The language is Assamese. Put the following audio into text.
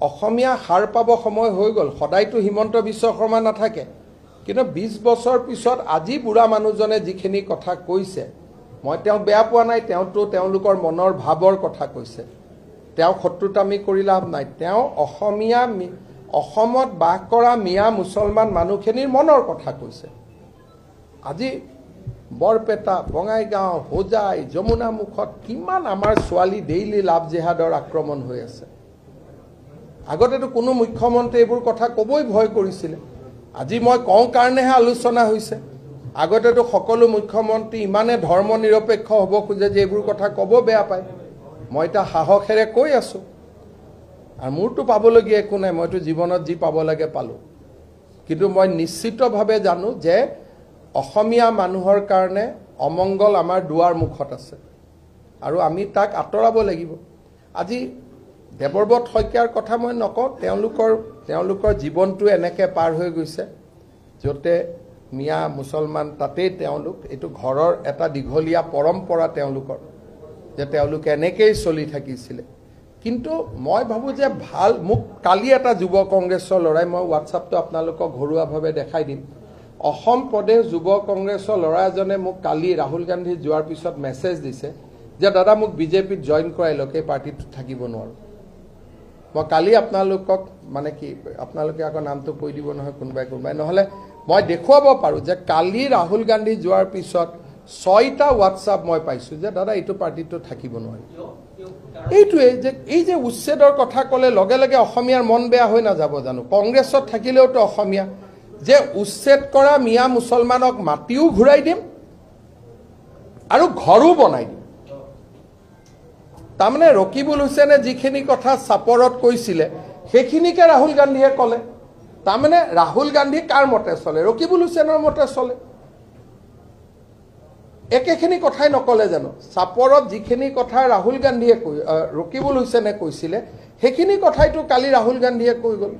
অসমীয়া হাৰ পাব সময় হৈ গল সদায়তো হিমন্ত বিশ্ব শৰ্মা নাথাকে কিন্তু 20 বছৰ পিছত আজি বুঢ়া মানুহজনে যিখিনি কথা কৈছে মই তেওঁ বেয়া পোৱা নাই তেওঁটো তেওঁলোকৰ মনৰ ভাৱৰ কথা কৈছে তেওঁ শত্ৰুতামি কৰি লাভ নাই তেওঁ অসমত বাস কৰা মিয়া মুছলমান মানুহখিনিৰ মনৰ কথা কৈছে আজি বৰপেটা বঙাইগাঁও হোজাই যমুনা মুখত কিমান আমাৰ ছোৱালী ডেইলি লাভ জেহাদৰ আক্ৰমণ হৈ আছে আগতেতো কোনো মুখ্যমন্ত্ৰী এইবোৰ কথা কবই ভয় কৰিছিল আজি মই কওঁ কাৰণেহে আলোচনা হৈছে আগতেতো সকলো মুখ্যমন্ত্ৰী ইমানে ধৰ্ম নিৰপেক্ষ হ'ব খুজে যে এইবোৰ কথা কব বেয়া পায় মই এটা সাহসেৰে কৈ আছো আৰু মোৰটো পাবলগীয়া একো নাই মইতো জীৱনত যি পাব লাগে পালো কিন্তু মই নিশ্চিতভাৱে জানো যে অসমীয়া মানুহৰ কাৰণে অমংগল আমাৰ দুৱাৰ মুখত আছে আৰু আমি তাক আতৰাব লাগিব আজি দেৱব্ৰত শইকীয়াৰ কথা মই নকওঁ তেওঁলোকৰ জীৱনটো এনেকে পাৰ হৈ গৈছে যতে মিয়া মুছলমান তাতেই তেওঁলোক এটো ঘৰৰ এটা দীঘলীয়া পৰম্পৰা তেওঁলোকৰ যে তেওঁলোক এনেকেই চলি থাকিছিল কিন্তু মই ভাবো যে ভাল মোক কালি এটা যুৱ কংগ্ৰেছৰ লৰাই মই WhatsAppটো আপোনালোকক ঘৰুৱাভাৱে দেখাই দিম অসম প্ৰদেশ যুৱ কংগ্ৰেছৰ লৰা এজনে মোক কালি ৰাহুল গান্ধী যোৱাৰ পিছত মেছেজ দিছে যে দাদা মোক বিজেপিত জয়েন কৰাই লকে পাৰ্টিত থাকিব নোৱাৰো মই কালি আপোনালোকক মানে কি আপোনালোকে আকৌ নামটো কৈ দিব নহয় কোনবাই নহলে মই দেখুৱাব পাৰো যে কালি ৰাহুল গান্ধী যোৱাৰ পিছত 6টা WhatsApp মই পাইছো যে দাদা এইটো পাৰ্টিটো থাকিব নোৱাৰি এইটোৱে যে এই যে উচ্ছেদৰ কথা ক'লে লগে লগে অসমীয়াৰ মন বেয়া হৈ নাযাব জানো কংগ্ৰেছত থাকিলেওতো অসমীয়া যে উচ্ছেদ কৰা মিয়া মুছলমানক মাটিও ঘূৰাই দিম আৰু ঘৰো বনাই দিম তাৰমানে ৰকিবুল হুছেইনে যিখিনি কথা সাপৰত কৈছিলে সেইখিনিকে ৰাহুল গান্ধীয়ে ক'লে তাৰমানে ৰাহুল গান্ধী কাৰ মতে চলে ৰকিবুল হুছেইনৰ মতে চলে একেখিনি কথাই নকলে জানো সাপৰত যিখিনি কথা ৰাহুল গান্ধীয়ে ৰকিবুল হুছেইনে কৈছিলে সেইখিনি কথাইতো কালি ৰাহুল গান্ধীয়ে কৈ গ'ল